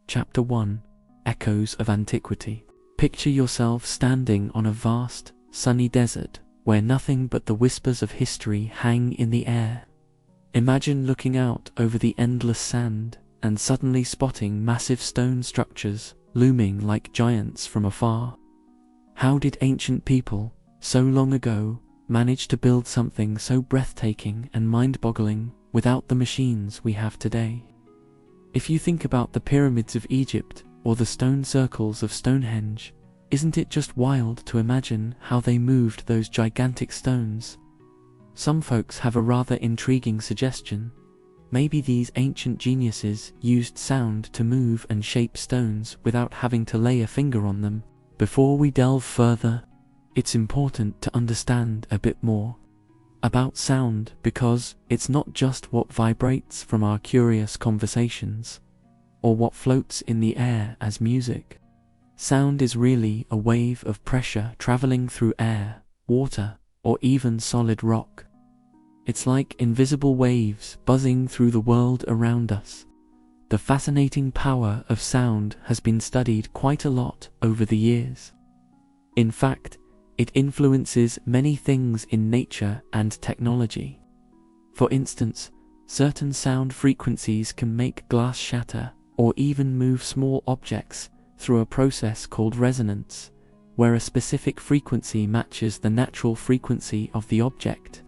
Chapter 1: Echoes of Antiquity. Picture yourself standing on a vast, sunny desert where nothing but the whispers of history hang in the air. Imagine looking out over the endless sand and suddenly spotting massive stone structures looming like giants from afar. How did ancient people, so long ago, manage to build something so breathtaking and mind-boggling without the machines we have today? If you think about the pyramids of Egypt or the stone circles of Stonehenge, isn't it just wild to imagine how they moved those gigantic stones? Some folks have a rather intriguing suggestion. Maybe these ancient geniuses used sound to move and shape stones without having to lay a finger on them. Before we delve further, it's important to understand a bit more about sound, because it's not just what vibrates from our curious conversations or what floats in the air as music. Sound is really a wave of pressure traveling through air, water, or even solid rock. It's like invisible waves buzzing through the world around us. The fascinating power of sound has been studied quite a lot over the years. In fact, it influences many things in nature and technology. For instance, certain sound frequencies can make glass shatter or even move small objects through a process called resonance, where a specific frequency matches the natural frequency of the object.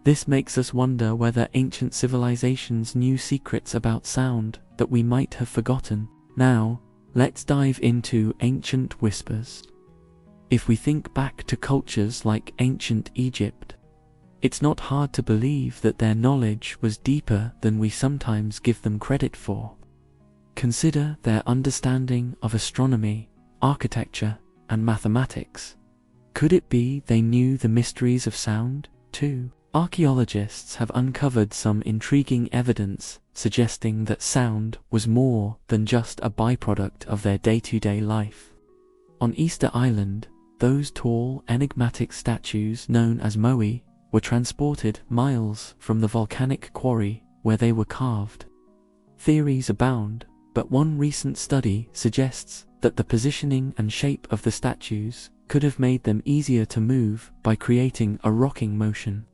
This makes us wonder whether ancient civilizations knew secrets about sound that we might have forgotten. Now, let's dive into ancient whispers. If we think back to cultures like ancient Egypt, it's not hard to believe that their knowledge was deeper than we sometimes give them credit for. Consider their understanding of astronomy, architecture, and mathematics. Could it be they knew the mysteries of sound, too? Archaeologists have uncovered some intriguing evidence suggesting that sound was more than just a byproduct of their day-to-day life. On Easter Island, those tall, enigmatic statues known as moai were transported miles from the volcanic quarry where they were carved. Theories abound, but one recent study suggests that the positioning and shape of the statues could have made them easier to move by creating a rocking motion.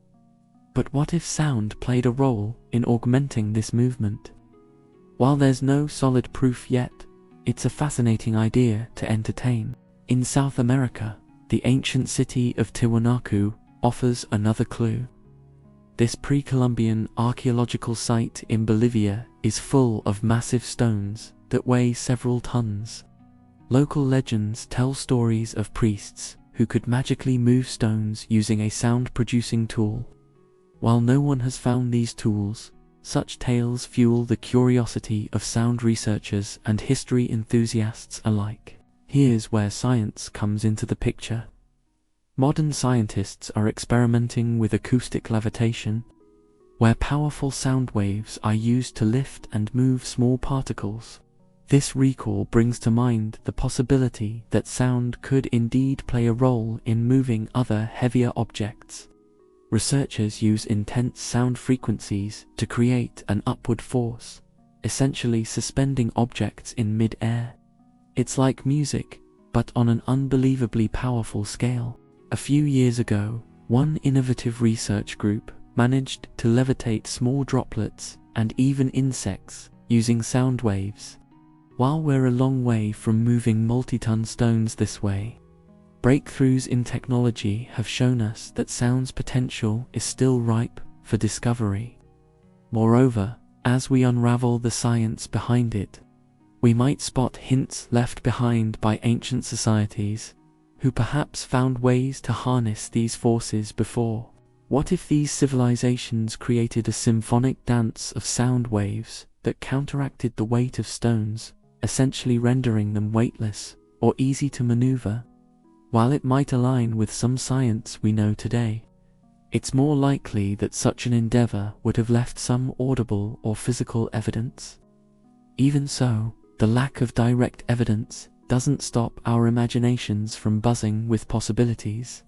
But what if sound played a role in augmenting this movement? While there's no solid proof yet, it's a fascinating idea to entertain. In South America, the ancient city of Tiwanaku offers another clue. This pre-Columbian archaeological site in Bolivia is full of massive stones that weigh several tons. Local legends tell stories of priests who could magically move stones using a sound-producing tool. While no one has found these tools, such tales fuel the curiosity of sound researchers and history enthusiasts alike. Here's where science comes into the picture. Modern scientists are experimenting with acoustic levitation, where powerful sound waves are used to lift and move small particles. This recall brings to mind the possibility that sound could indeed play a role in moving other heavier objects. Researchers use intense sound frequencies to create an upward force, essentially suspending objects in mid-air. It's like music, but on an unbelievably powerful scale. A few years ago, one innovative research group managed to levitate small droplets and even insects using sound waves. While we're a long way from moving multi-ton stones this way, breakthroughs in technology have shown us that sound's potential is still ripe for discovery. Moreover, as we unravel the science behind it, we might spot hints left behind by ancient societies who perhaps found ways to harness these forces before. What if these civilizations created a symphonic dance of sound waves that counteracted the weight of stones, essentially rendering them weightless or easy to maneuver? While it might align with some science we know today, it's more likely that such an endeavor would have left some audible or physical evidence. Even so, the lack of direct evidence doesn't stop our imaginations from buzzing with possibilities.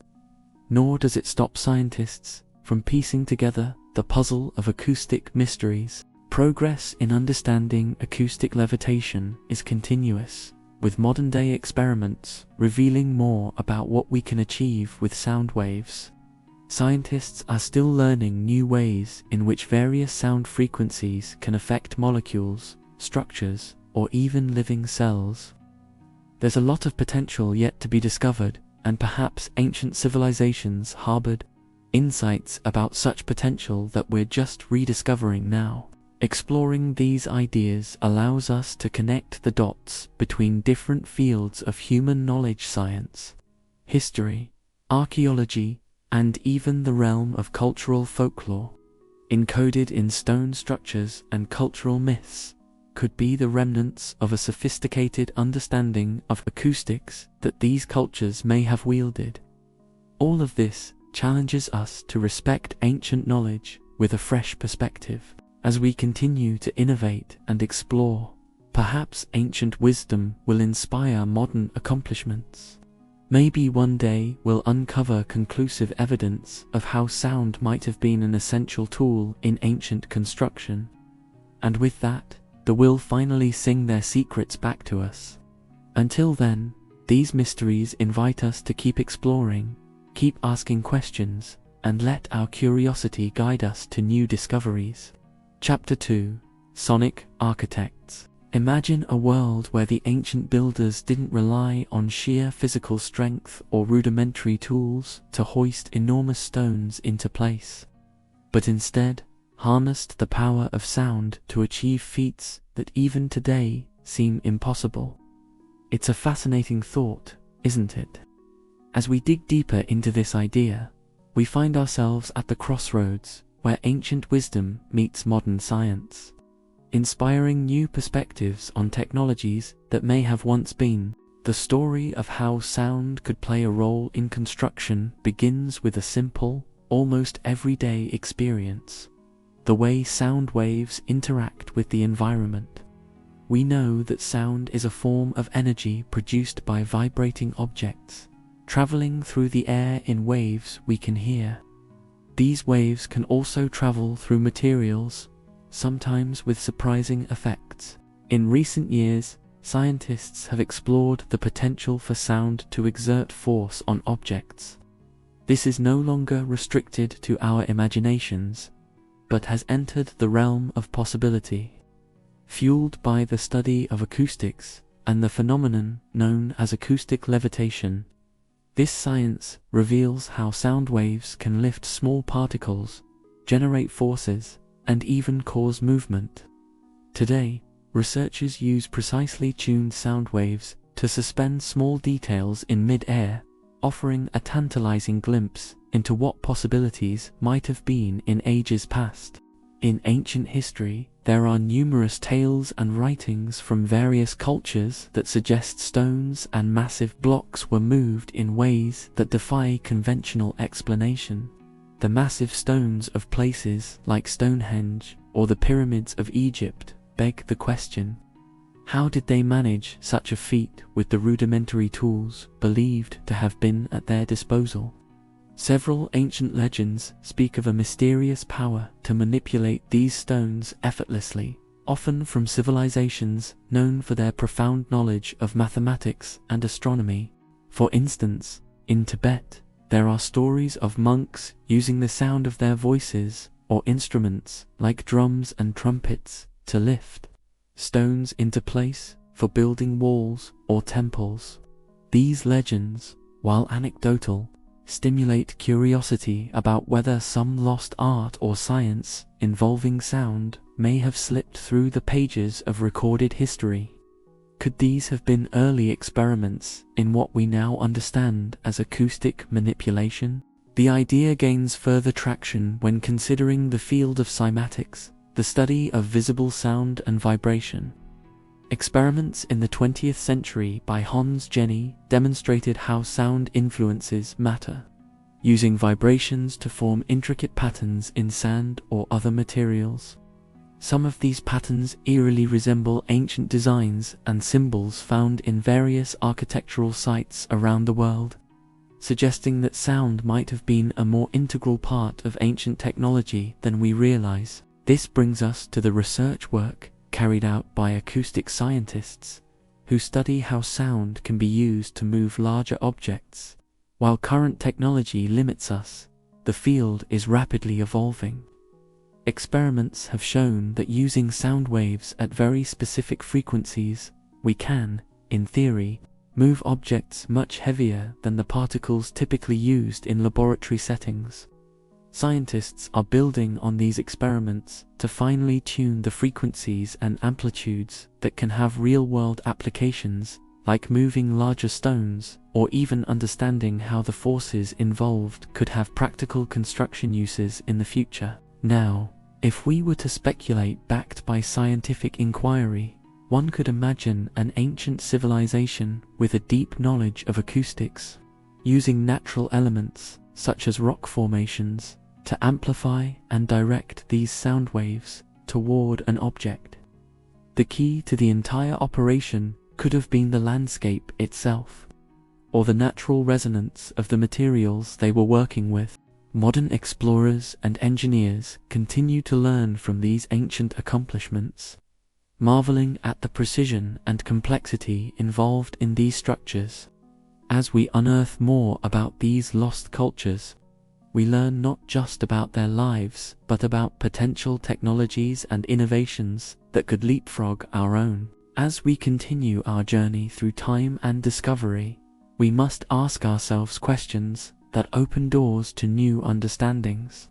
Nor does it stop scientists from piecing together the puzzle of acoustic mysteries. Progress in understanding acoustic levitation is continuous, with modern-day experiments revealing more about what we can achieve with sound waves. Scientists are still learning new ways in which various sound frequencies can affect molecules, structures, or even living cells. There's a lot of potential yet to be discovered, and perhaps ancient civilizations harbored insights about such potential that we're just rediscovering now. Exploring these ideas allows us to connect the dots between different fields of human knowledge: science, history, archaeology, and even the realm of cultural folklore. Encoded in stone structures and cultural myths could be the remnants of a sophisticated understanding of acoustics that these cultures may have wielded. All of this challenges us to respect ancient knowledge with a fresh perspective. As we continue to innovate and explore, perhaps ancient wisdom will inspire modern accomplishments. Maybe one day we'll uncover conclusive evidence of how sound might have been an essential tool in ancient construction. And with that, the will finally sing their secrets back to us. Until then, these mysteries invite us to keep exploring, keep asking questions, and let our curiosity guide us to new discoveries. Chapter 2: Sonic Architects. Imagine a world where the ancient builders didn't rely on sheer physical strength or rudimentary tools to hoist enormous stones into place, but instead harnessed the power of sound to achieve feats that even today seem impossible. It's a fascinating thought, isn't it? As we dig deeper into this idea, we find ourselves at the crossroads where ancient wisdom meets modern science, inspiring new perspectives on technologies that may have once been. The story of how sound could play a role in construction begins with a simple, almost everyday experience: the way sound waves interact with the environment. We know that sound is a form of energy produced by vibrating objects, traveling through the air in waves we can hear. These waves can also travel through materials, sometimes with surprising effects. In recent years, scientists have explored the potential for sound to exert force on objects. This is no longer restricted to our imaginations, but has entered the realm of possibility. Fueled by the study of acoustics and the phenomenon known as acoustic levitation, this science reveals how sound waves can lift small particles, generate forces, and even cause movement. Today, researchers use precisely tuned sound waves to suspend small details in mid-air, offering a tantalizing glimpse into what possibilities might have been in ages past. In ancient history, there are numerous tales and writings from various cultures that suggest stones and massive blocks were moved in ways that defy conventional explanation. The massive stones of places like Stonehenge or the pyramids of Egypt beg the question: how did they manage such a feat with the rudimentary tools believed to have been at their disposal? Several ancient legends speak of a mysterious power to manipulate these stones effortlessly, often from civilizations known for their profound knowledge of mathematics and astronomy. For instance, in Tibet, there are stories of monks using the sound of their voices or instruments like drums and trumpets to lift stones into place for building walls or temples. These legends, while anecdotal, stimulate curiosity about whether some lost art or science involving sound may have slipped through the pages of recorded history. Could these have been early experiments in what we now understand as acoustic manipulation? The idea gains further traction when considering the field of cymatics, the study of visible sound and vibration. Experiments in the 20th century by Hans Jenny demonstrated how sound influences matter, using vibrations to form intricate patterns in sand or other materials. Some of these patterns eerily resemble ancient designs and symbols found in various architectural sites around the world, suggesting that sound might have been a more integral part of ancient technology than we realize. This brings us to the research work carried out by acoustic scientists who study how sound can be used to move larger objects. While current technology limits us, the field is rapidly evolving. Experiments have shown that using sound waves at very specific frequencies, we can, in theory, move objects much heavier than the particles typically used in laboratory settings. Scientists are building on these experiments to finely tune the frequencies and amplitudes that can have real-world applications, like moving larger stones, or even understanding how the forces involved could have practical construction uses in the future. Now, if we were to speculate backed by scientific inquiry, one could imagine an ancient civilization with a deep knowledge of acoustics, using natural elements such as rock formations to amplify and direct these sound waves toward an object. The key to the entire operation could have been the landscape itself, or the natural resonance of the materials they were working with. Modern explorers and engineers continue to learn from these ancient accomplishments, marveling at the precision and complexity involved in these structures. As we unearth more about these lost cultures, we learn not just about their lives, but about potential technologies and innovations that could leapfrog our own. As we continue our journey through time and discovery, we must ask ourselves questions that open doors to new understandings.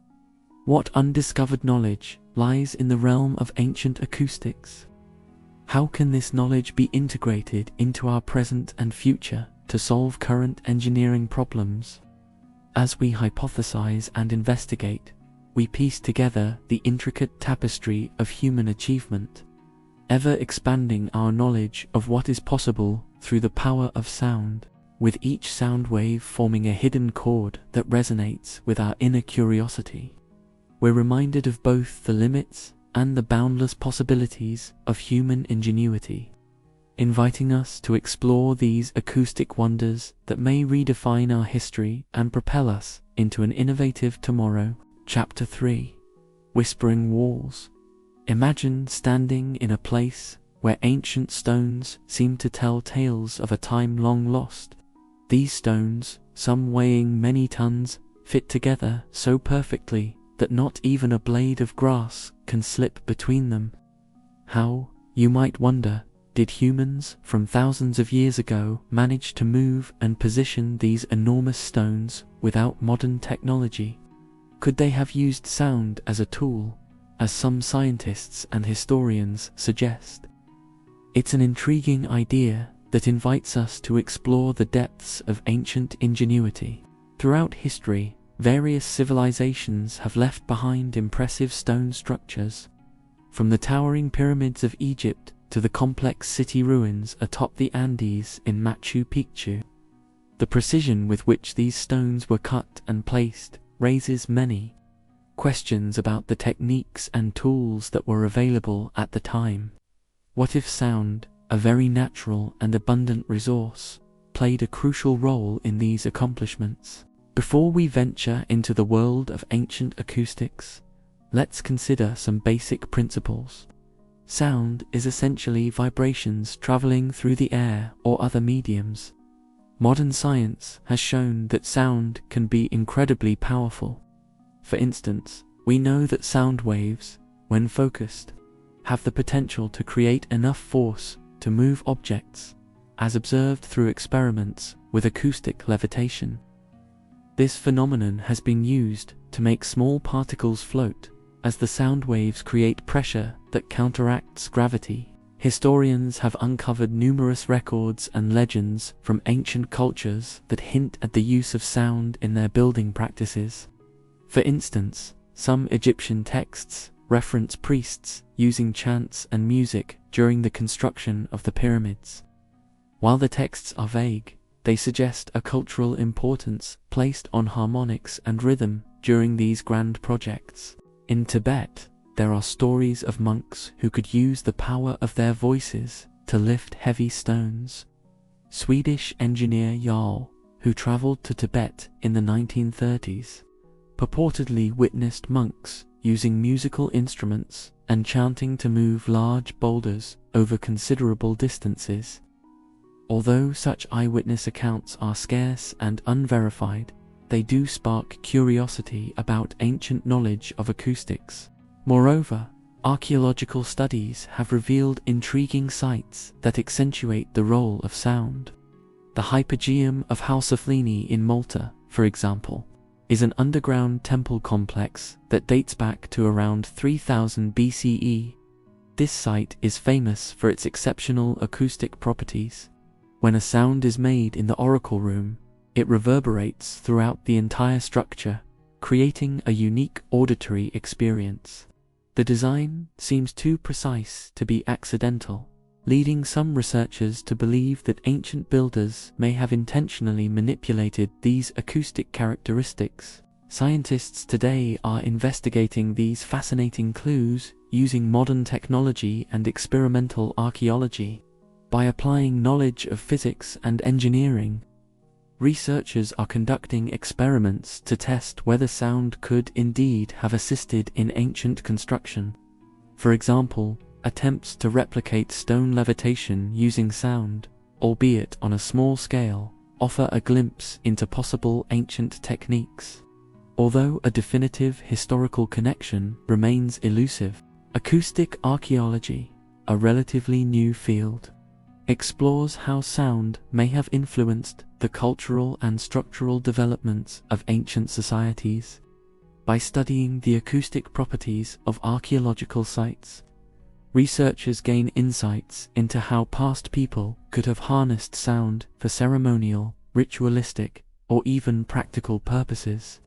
What undiscovered knowledge lies in the realm of ancient acoustics? How can this knowledge be integrated into our present and future to solve current engineering problems? As we hypothesize and investigate, we piece together the intricate tapestry of human achievement, ever expanding our knowledge of what is possible through the power of sound, with each sound wave forming a hidden chord that resonates with our inner curiosity. We're reminded of both the limits and the boundless possibilities of human ingenuity, inviting us to explore these acoustic wonders that may redefine our history and propel us into an innovative tomorrow. Chapter 3: Whispering Walls. Imagine standing in a place where ancient stones seem to tell tales of a time long lost. These stones, some weighing many tons, fit together so perfectly that not even a blade of grass can slip between them. How, you might wonder, did humans from thousands of years ago manage to move and position these enormous stones without modern technology? Could they have used sound as a tool, as some scientists and historians suggest? It's an intriguing idea that invites us to explore the depths of ancient ingenuity. Throughout history, various civilizations have left behind impressive stone structures, from the towering pyramids of Egypt to the complex city ruins atop the Andes in Machu Picchu. The precision with which these stones were cut and placed raises many questions about the techniques and tools that were available at the time. What if sound, a very natural and abundant resource, played a crucial role in these accomplishments? Before we venture into the world of ancient acoustics, let's consider some basic principles. Sound is essentially vibrations traveling through the air or other mediums. Modern science has shown that sound can be incredibly powerful. For instance, we know that sound waves, when focused, have the potential to create enough force to move objects, as observed through experiments with acoustic levitation. This phenomenon has been used to make small particles float, as the sound waves create pressure that counteracts gravity. Historians have uncovered numerous records and legends from ancient cultures that hint at the use of sound in their building practices. For instance, some Egyptian texts reference priests using chants and music during the construction of the pyramids. While the texts are vague, they suggest a cultural importance placed on harmonics and rhythm during these grand projects. In Tibet, there are stories of monks who could use the power of their voices to lift heavy stones. Swedish engineer Jarl, who traveled to Tibet in the 1930s, purportedly witnessed monks using musical instruments and chanting to move large boulders over considerable distances. Although such eyewitness accounts are scarce and unverified, they do spark curiosity about ancient knowledge of acoustics. Moreover, archaeological studies have revealed intriguing sites that accentuate the role of sound. The Hypogeum of Halsaflini in Malta, for example, is an underground temple complex that dates back to around 3000 BCE. This site is famous for its exceptional acoustic properties. When a sound is made in the oracle room, it reverberates throughout the entire structure, creating a unique auditory experience. The design seems too precise to be accidental, leading some researchers to believe that ancient builders may have intentionally manipulated these acoustic characteristics. Scientists today are investigating these fascinating clues using modern technology and experimental archaeology. By applying knowledge of physics and engineering, researchers are conducting experiments to test whether sound could indeed have assisted in ancient construction. For example, attempts to replicate stone levitation using sound, albeit on a small scale, offer a glimpse into possible ancient techniques. Although a definitive historical connection remains elusive, acoustic archaeology, a relatively new field, explores how sound may have influenced the cultural and structural developments of ancient societies. By studying the acoustic properties of archaeological sites, researchers gain insights into how past people could have harnessed sound for ceremonial, ritualistic, or even practical purposes.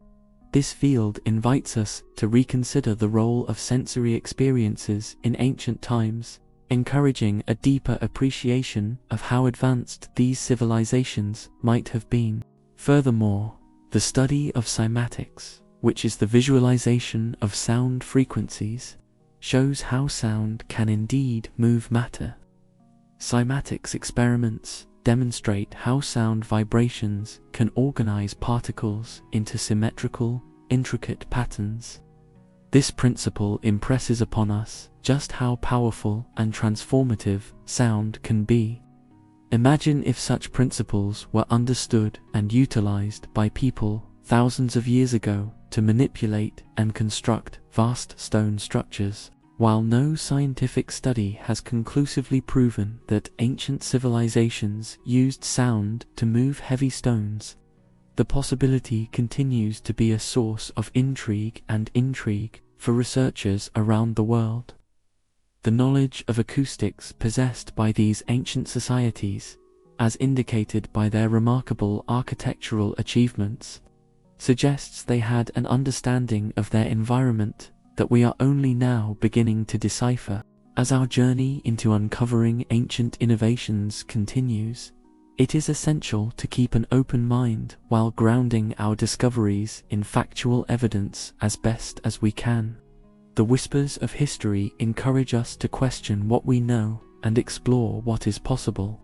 This field invites us to reconsider the role of sensory experiences in ancient times, encouraging a deeper appreciation of how advanced these civilizations might have been. Furthermore, the study of cymatics, which is the visualization of sound frequencies, shows how sound can indeed move matter. Cymatics experiments demonstrate how sound vibrations can organize particles into symmetrical, intricate patterns. This principle impresses upon us just how powerful and transformative sound can be. Imagine if such principles were understood and utilized by people thousands of years ago to manipulate and construct vast stone structures. While no scientific study has conclusively proven that ancient civilizations used sound to move heavy stones, the possibility continues to be a source of intrigue for researchers around the world. The knowledge of acoustics possessed by these ancient societies, as indicated by their remarkable architectural achievements, suggests they had an understanding of their environment that we are only now beginning to decipher. As our journey into uncovering ancient innovations continues, it is essential to keep an open mind while grounding our discoveries in factual evidence as best as we can. The whispers of history encourage us to question what we know and explore what is possible,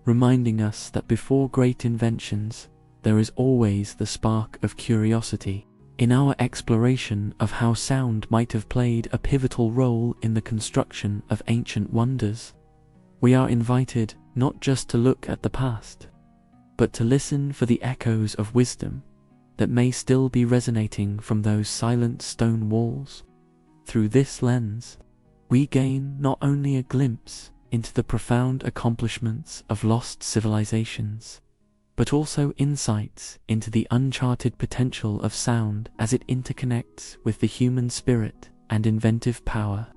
reminding us that before great inventions, there is always the spark of curiosity. In our exploration of how sound might have played a pivotal role in the construction of ancient wonders, we are invited not just to look at the past, but to listen for the echoes of wisdom that may still be resonating from those silent stone walls. Through this lens, we gain not only a glimpse into the profound accomplishments of lost civilizations, but also insights into the uncharted potential of sound as it interconnects with the human spirit and inventive power.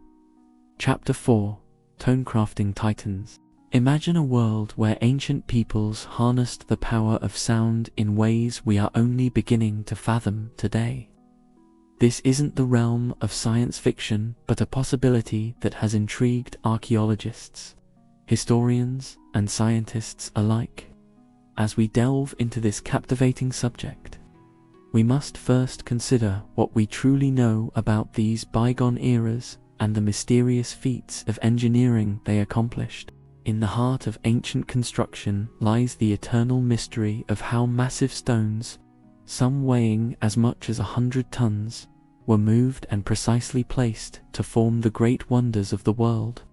Chapter 4: Tonecrafting Titans. Imagine a world where ancient peoples harnessed the power of sound in ways we are only beginning to fathom today. This isn't the realm of science fiction, but a possibility that has intrigued archaeologists, historians, and scientists alike. As we delve into this captivating subject, we must first consider what we truly know about these bygone eras and the mysterious feats of engineering they accomplished. In the heart of ancient construction lies the eternal mystery of how massive stones, some weighing as much as 100 tons, were moved and precisely placed to form the great wonders of the world.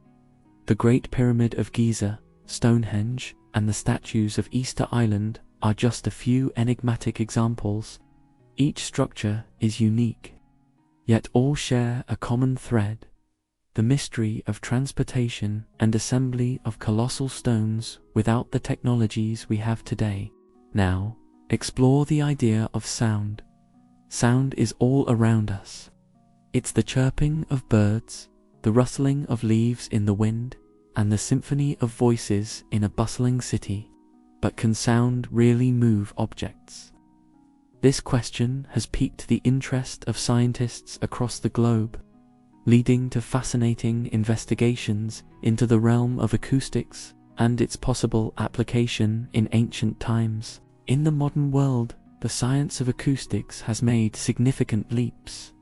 The Great Pyramid of Giza, Stonehenge, and the statues of Easter Island are just a few enigmatic examples. Each structure is unique, yet all share a common thread: the mystery of transportation and assembly of colossal stones without the technologies we have today. Now, explore the idea of sound. Sound is all around us. It's the chirping of birds, the rustling of leaves in the wind, and the symphony of voices in a bustling city. But can sound really move objects? This question has piqued the interest of scientists across the globe, leading to fascinating investigations into the realm of acoustics and its possible application in ancient times. In the modern world, the science of acoustics has made significant leaps.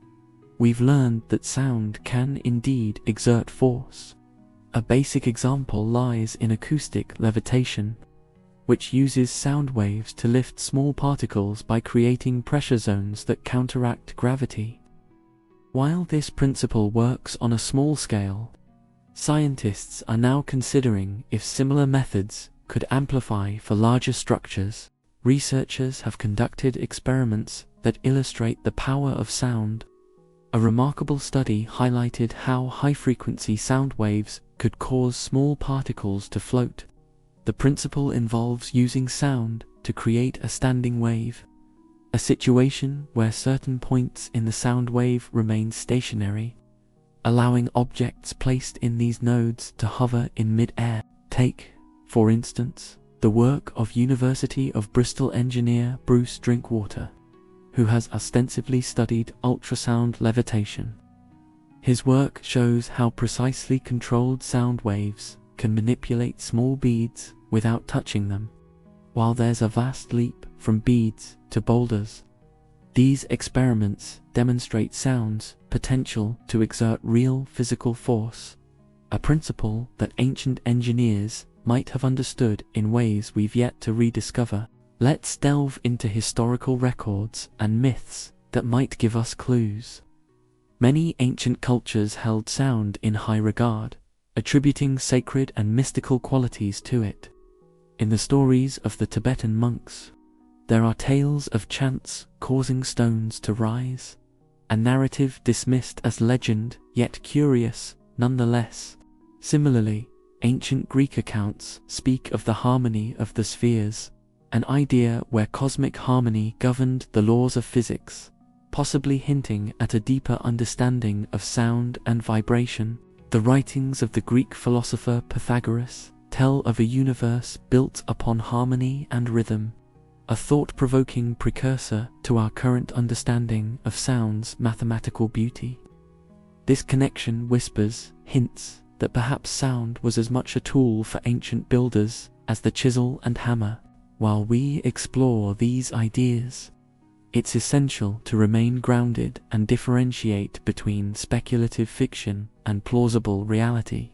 We've learned that sound can indeed exert force. A basic example lies in acoustic levitation, which uses sound waves to lift small particles by creating pressure zones that counteract gravity. While this principle works on a small scale, scientists are now considering if similar methods could amplify for larger structures. Researchers have conducted experiments that illustrate the power of sound. A remarkable study highlighted how high-frequency sound waves could cause small particles to float. The principle involves using sound to create a standing wave, a situation where certain points in the sound wave remain stationary, allowing objects placed in these nodes to hover in mid-air. Take, for instance, the work of University of Bristol engineer Bruce Drinkwater, who has ostensibly studied ultrasound levitation. His work shows how precisely controlled sound waves can manipulate small beads without touching them. While there's a vast leap from beads to boulders, these experiments demonstrate sound's potential to exert real physical force, a principle that ancient engineers might have understood in ways we've yet to rediscover. Let's delve into historical records and myths that might give us clues. Many ancient cultures held sound in high regard, attributing sacred and mystical qualities to it. In the stories of the Tibetan monks, there are tales of chants causing stones to rise, a narrative dismissed as legend, yet curious nonetheless. Similarly, ancient Greek accounts speak of the harmony of the spheres, an idea where cosmic harmony governed the laws of physics, possibly hinting at a deeper understanding of sound and vibration. The writings of the Greek philosopher Pythagoras tell of a universe built upon harmony and rhythm, a thought-provoking precursor to our current understanding of sound's mathematical beauty. This connection whispers hints that perhaps sound was as much a tool for ancient builders as the chisel and hammer. While we explore these ideas, it's essential to remain grounded and differentiate between speculative fiction and plausible reality.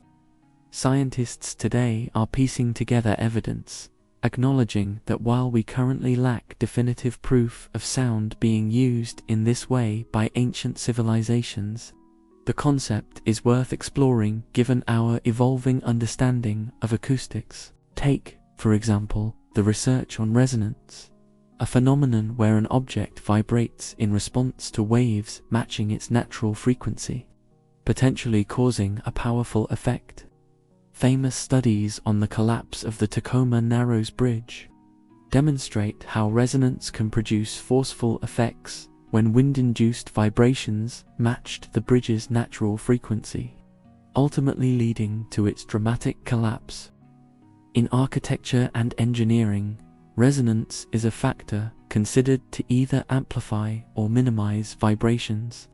Scientists today are piecing together evidence, acknowledging that while we currently lack definitive proof of sound being used in this way by ancient civilizations, the concept is worth exploring given our evolving understanding of acoustics. Take, for example, the research on resonance, a phenomenon where an object vibrates in response to waves matching its natural frequency, potentially causing a powerful effect. Famous studies on the collapse of the Tacoma Narrows Bridge demonstrate how resonance can produce forceful effects when wind-induced vibrations matched the bridge's natural frequency, ultimately leading to its dramatic collapse. In architecture and engineering, resonance is a factor considered to either amplify or minimize vibrations.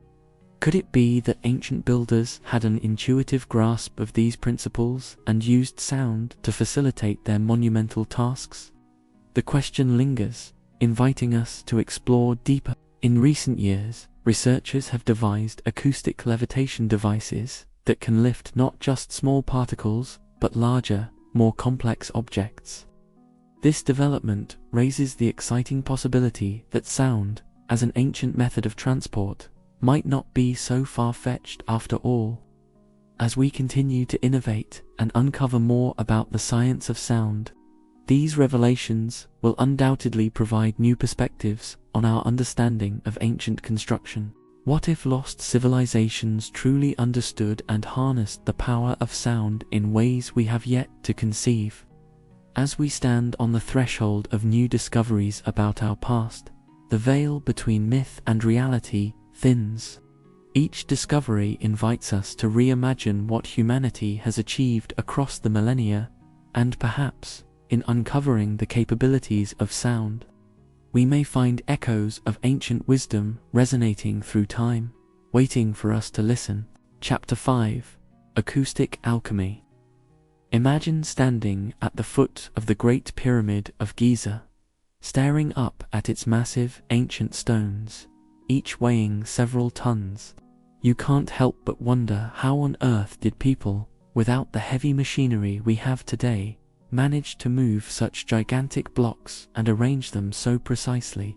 Could it be that ancient builders had an intuitive grasp of these principles and used sound to facilitate their monumental tasks? The question lingers, inviting us to explore deeper. In recent years, researchers have devised acoustic levitation devices that can lift not just small particles, but larger, more complex objects. This development raises the exciting possibility that sound, as an ancient method of transport, might not be so far-fetched after all. As we continue to innovate and uncover more about the science of sound, these revelations will undoubtedly provide new perspectives on our understanding of ancient construction. What if lost civilizations truly understood and harnessed the power of sound in ways we have yet to conceive? As we stand on the threshold of new discoveries about our past, the veil between myth and reality thins. Each discovery invites us to reimagine what humanity has achieved across the millennia, and perhaps, in uncovering the capabilities of sound, we may find echoes of ancient wisdom resonating through time, waiting for us to listen. Chapter 5: Acoustic Alchemy. Imagine standing at the foot of the Great Pyramid of Giza, staring up at its massive ancient stones, each weighing several tons. You can't help but wonder how on earth did people, without the heavy machinery we have today, manage to move such gigantic blocks and arrange them so precisely?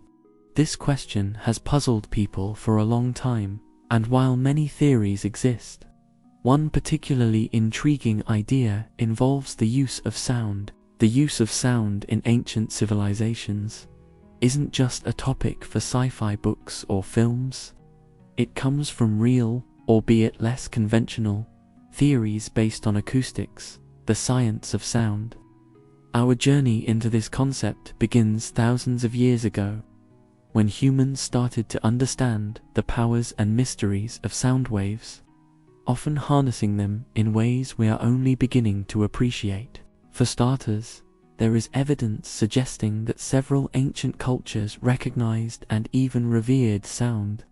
This question has puzzled people for a long time, and while many theories exist, one particularly intriguing idea involves the use of sound. The use of sound in ancient civilizations isn't just a topic for sci-fi books or films. It comes from real, albeit less conventional, theories based on acoustics, the science of sound. Our journey into this concept begins thousands of years ago, when humans started to understand the powers and mysteries of sound waves, often harnessing them in ways we are only beginning to appreciate. For starters, there is evidence suggesting that several ancient cultures recognized and even revered sound.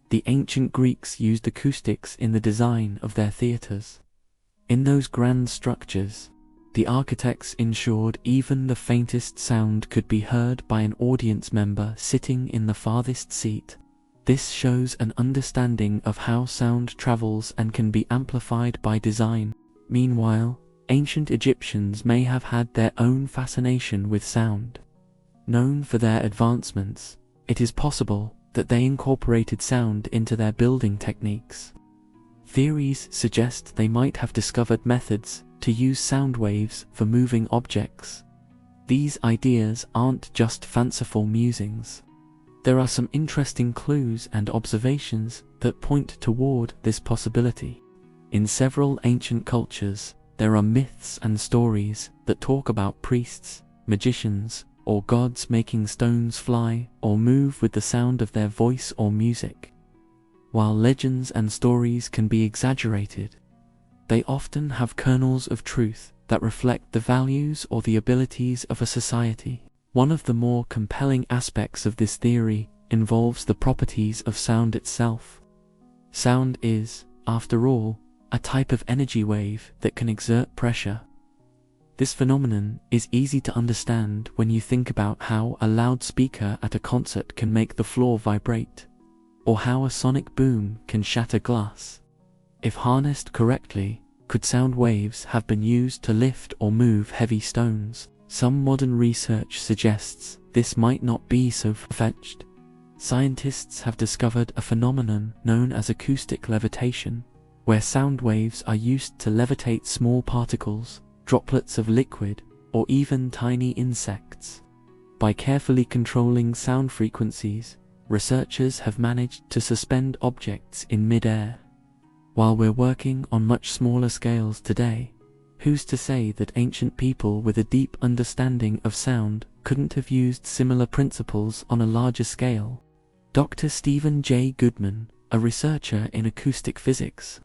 The ancient Greeks used acoustics in the design of their theaters. In those grand structures, the architects ensured even the faintest sound could be heard by an audience member sitting in the farthest seat. This shows an understanding of how sound travels and can be amplified by design. Meanwhile, ancient Egyptians may have had their own fascination with sound. Known for their advancements, it is possible that they incorporated sound into their building techniques. Theories suggest they might have discovered methods to use sound waves for moving objects. These ideas aren't just fanciful musings. There are some interesting clues and observations that point toward this possibility. In several ancient cultures, there are myths and stories that talk about priests, magicians, or gods making stones fly or move with the sound of their voice or music. While legends and stories can be exaggerated, they often have kernels of truth that reflect the values or the abilities of a society. One of the more compelling aspects of this theory involves the properties of sound itself. Sound is, after all, a type of energy wave that can exert pressure. This phenomenon is easy to understand when you think about how a loudspeaker at a concert can make the floor vibrate, or how a sonic boom can shatter glass. If harnessed correctly, could sound waves have been used to lift or move heavy stones? Some modern research suggests this might not be so far-fetched. Scientists have discovered a phenomenon known as acoustic levitation, where sound waves are used to levitate small particles, droplets of liquid, or even tiny insects. By carefully controlling sound frequencies, researchers have managed to suspend objects in mid-air. While we're working on much smaller scales today, who's to say that ancient people with a deep understanding of sound couldn't have used similar principles on a larger scale? Dr. Stephen J. Goodman, a researcher in acoustic physics,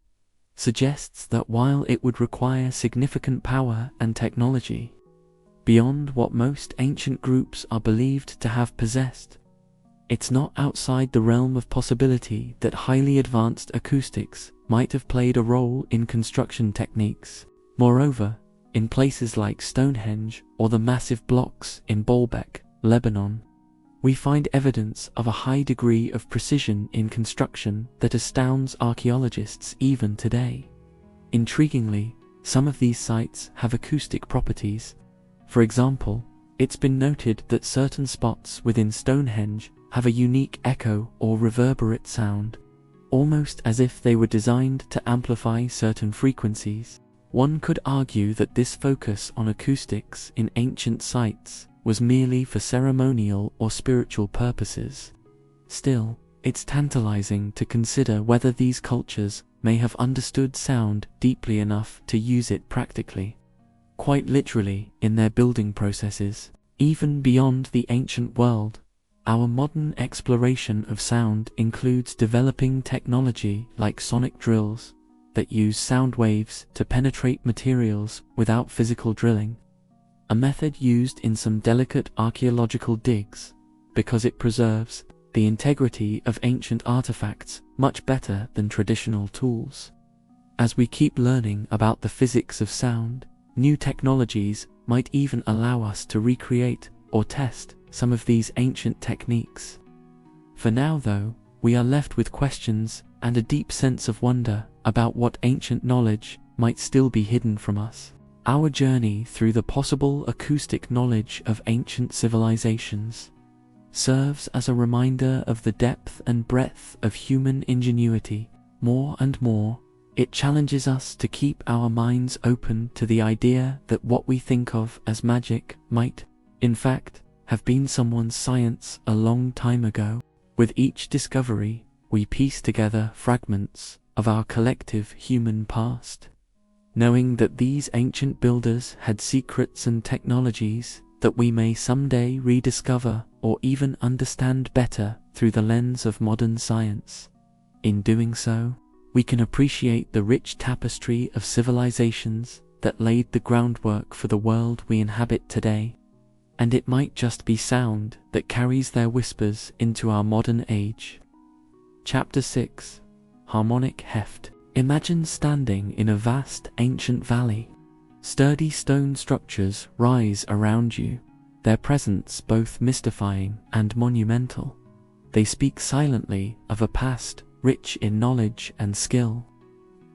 suggests that while it would require significant power and technology, beyond what most ancient groups are believed to have possessed, it's not outside the realm of possibility that highly advanced acoustics might have played a role in construction techniques. Moreover, in places like Stonehenge or the massive blocks in Baalbek, Lebanon, we find evidence of a high degree of precision in construction that astounds archaeologists even today. Intriguingly, some of these sites have acoustic properties. For example, it's been noted that certain spots within Stonehenge have a unique echo or reverberate sound. almost as if they were designed to amplify certain frequencies. One could argue that this focus on acoustics in ancient sites was merely for ceremonial or spiritual purposes. Still, it's tantalizing to consider whether these cultures may have understood sound deeply enough to use it practically, quite literally, in their building processes. Even beyond the ancient world, our modern exploration of sound includes developing technology like sonic drills that use sound waves to penetrate materials without physical drilling, a method used in some delicate archaeological digs because it preserves the integrity of ancient artifacts much better than traditional tools. As we keep learning about the physics of sound, new technologies might even allow us to recreate or test some of these ancient techniques. For now, though, we are left with questions and a deep sense of wonder about what ancient knowledge might still be hidden from us. Our journey through the possible acoustic knowledge of ancient civilizations serves as a reminder of the depth and breadth of human ingenuity. More and more, it challenges us to keep our minds open to the idea that what we think of as magic might, in fact, have been someone's science a long time ago. With each discovery, we piece together fragments of our collective human past, knowing that these ancient builders had secrets and technologies that we may someday rediscover or even understand better through the lens of modern science. In doing so, we can appreciate the rich tapestry of civilizations that laid the groundwork for the world we inhabit today. And it might just be sound that carries their whispers into our modern age. Chapter 6: Harmonic Heft. Imagine standing in a vast ancient valley. Sturdy stone structures rise around you, their presence both mystifying and monumental. They speak silently of a past rich in knowledge and skill.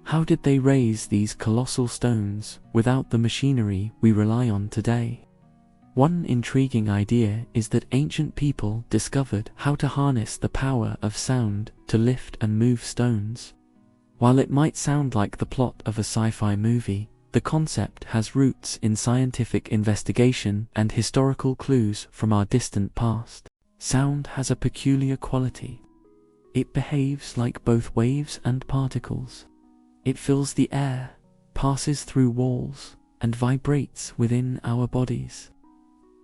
How did they raise these colossal stones without the machinery we rely on today? One intriguing idea is that ancient people discovered how to harness the power of sound to lift and move stones. While it might sound like the plot of a sci-fi movie, the concept has roots in scientific investigation and historical clues from our distant past. Sound has a peculiar quality. It behaves like both waves and particles. It fills the air, passes through walls, and vibrates within our bodies.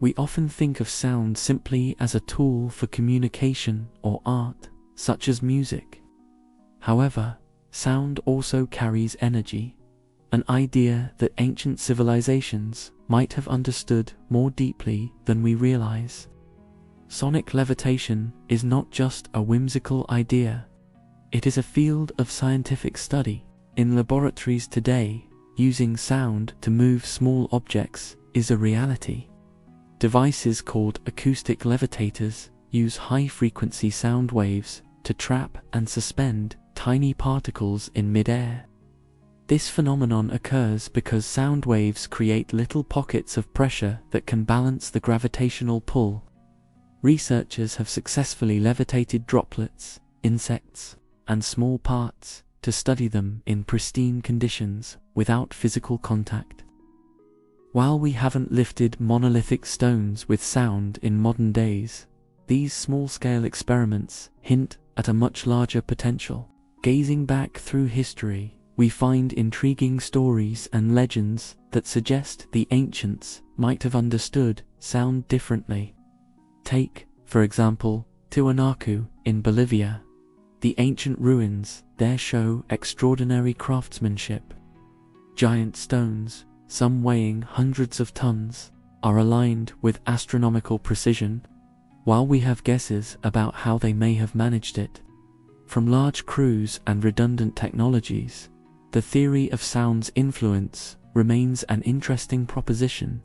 We often think of sound simply as a tool for communication or art, such as music. However, sound also carries energy, an idea that ancient civilizations might have understood more deeply than we realize. Sonic levitation is not just a whimsical idea. It is a field of scientific study. In laboratories today, using sound to move small objects is a reality. Devices called acoustic levitators use high-frequency sound waves to trap and suspend tiny particles in mid-air. This phenomenon occurs because sound waves create little pockets of pressure that can balance the gravitational pull. Researchers have successfully levitated droplets, insects, and small parts to study them in pristine conditions without physical contact. While we haven't lifted monolithic stones with sound in modern days, these small-scale experiments hint at a much larger potential. Gazing back through history, we find intriguing stories and legends that suggest the ancients might have understood sound differently. Take, for example, Tiwanaku in Bolivia. The ancient ruins there show extraordinary craftsmanship. Giant stones, some weighing hundreds of tons, are aligned with astronomical precision, while we have guesses about how they may have managed it. From large crews and redundant technologies, the theory of sound's influence remains an interesting proposition.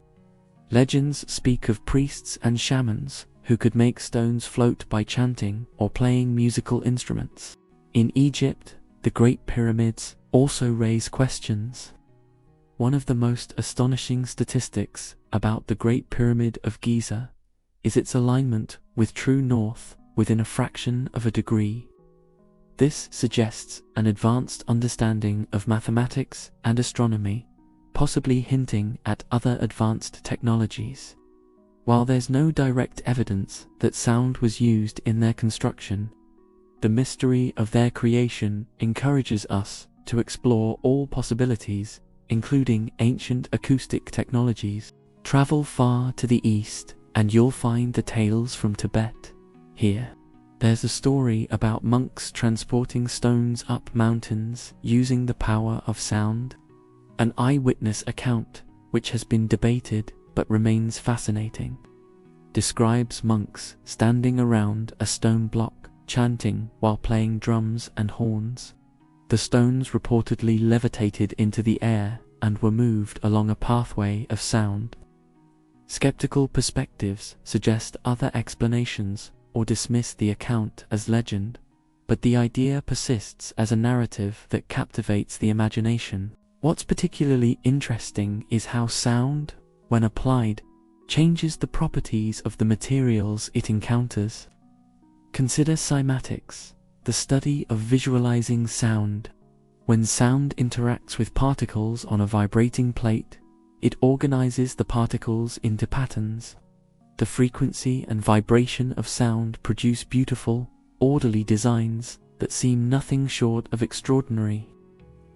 Legends speak of priests and shamans who could make stones float by chanting or playing musical instruments. In Egypt, the Great Pyramids also raise questions. One of the most astonishing statistics about the Great Pyramid of Giza is its alignment with true north within a fraction of a degree. This suggests an advanced understanding of mathematics and astronomy, possibly hinting at other advanced technologies. While there's no direct evidence that sound was used in their construction, the mystery of their creation encourages us to explore all possibilities, including ancient acoustic technologies. Travel far to the east, and you'll find the tales from Tibet. Here, there's a story about monks transporting stones up mountains using the power of sound. An eyewitness account, which has been debated but remains fascinating, describes monks standing around a stone block, chanting while playing drums and horns. The stones reportedly levitated into the air and were moved along a pathway of sound. Skeptical perspectives suggest other explanations or dismiss the account as legend, but the idea persists as a narrative that captivates the imagination. What's particularly interesting is how sound, when applied, changes the properties of the materials it encounters. Consider cymatics, the study of visualizing sound. When sound interacts with particles on a vibrating plate, it organizes the particles into patterns. The frequency and vibration of sound produce beautiful, orderly designs that seem nothing short of extraordinary.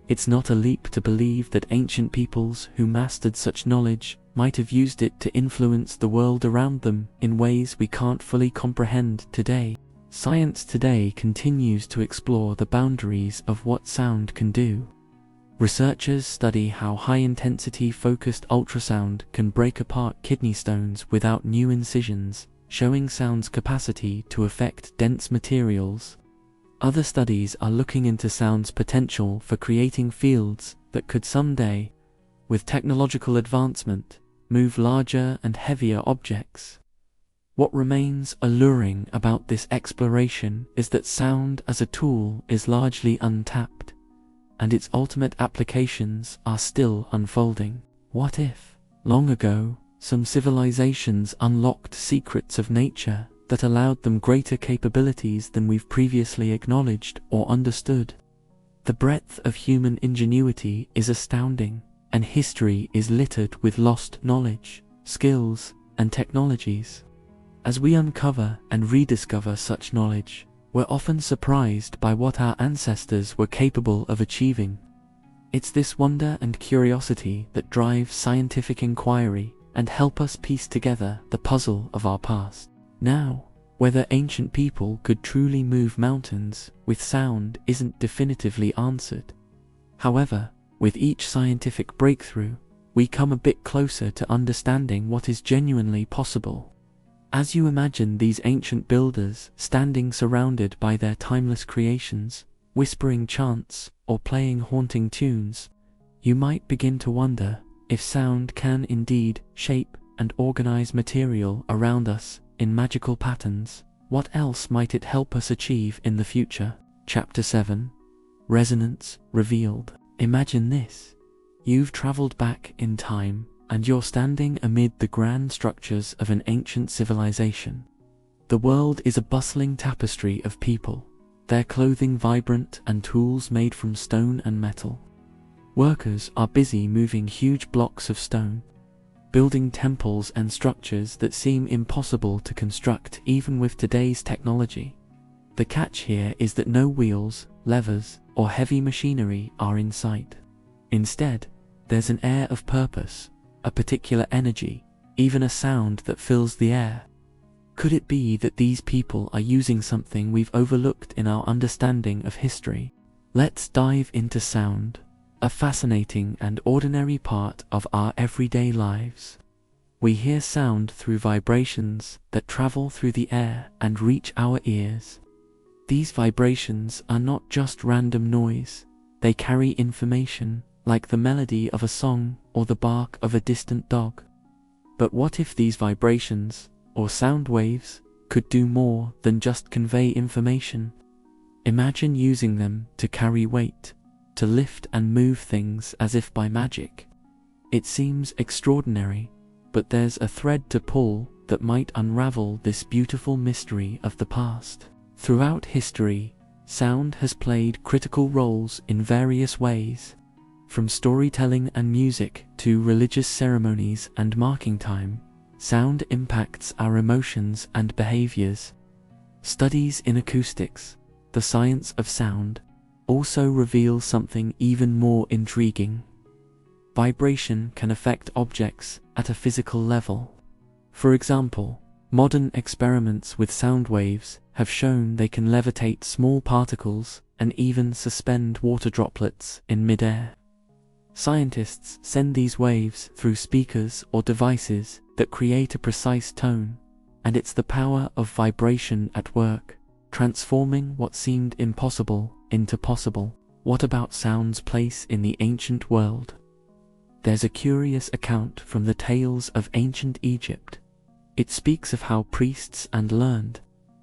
It's not a leap to believe that ancient peoples who mastered such knowledge might have used it to influence the world around them in ways we can't fully comprehend today. Science today continues to explore the boundaries of what sound can do. Researchers study how high-intensity focused ultrasound can break apart kidney stones without new incisions, showing sound's capacity to affect dense materials. Other studies are looking into sound's potential for creating fields that could someday, with technological advancement, move larger and heavier objects. What remains alluring about this exploration is that sound as a tool is largely untapped, and its ultimate applications are still unfolding. What if, long ago, some civilizations unlocked secrets of nature that allowed them greater capabilities than we've previously acknowledged or understood? The breadth of human ingenuity is astounding, and history is littered with lost knowledge, skills, and technologies. As we uncover and rediscover such knowledge, we're often surprised by what our ancestors were capable of achieving. It's this wonder and curiosity that drive scientific inquiry and help us piece together the puzzle of our past. Now, whether ancient people could truly move mountains with sound isn't definitively answered. However, with each scientific breakthrough, we come a bit closer to understanding what is genuinely possible. As you imagine these ancient builders standing surrounded by their timeless creations, whispering chants or playing haunting tunes, you might begin to wonder if sound can indeed shape and organize material around us in magical patterns. What else might it help us achieve in the future? Chapter 7. Resonance Revealed. Imagine this. You've traveled back in time, and you're standing amid the grand structures of an ancient civilization. The world is a bustling tapestry of people, their clothing vibrant and tools made from stone and metal. Workers are busy moving huge blocks of stone, building temples and structures that seem impossible to construct even with today's technology. The catch here is that no wheels, levers, or heavy machinery are in sight. Instead, there's an air of purpose, a particular energy, even a sound that fills the air. Could it be that these people are using something we've overlooked in our understanding of history? Let's dive into sound, a fascinating and ordinary part of our everyday lives. We hear sound through vibrations that travel through the air and reach our ears. These vibrations are not just random noise, they carry information, like the melody of a song or the bark of a distant dog. But what if these vibrations, or sound waves, could do more than just convey information? Imagine using them to carry weight, to lift and move things as if by magic. It seems extraordinary, but there's a thread to pull that might unravel this beautiful mystery of the past. Throughout history, Sound has played critical roles in various ways, from storytelling and music to religious ceremonies and marking time. Sound impacts our emotions and behaviors. Studies in acoustics, the science of sound, also reveal something even more intriguing. Vibration can affect objects at a physical level. For example, modern experiments with sound waves have shown they can levitate small particles and even suspend water droplets in midair. Scientists send these waves through speakers or devices that create a precise tone, and it's the power of vibration at work, transforming what seemed impossible into possible. What about sound's place in the ancient world? There's a curious account from the tales of ancient Egypt. It speaks of how priests and learned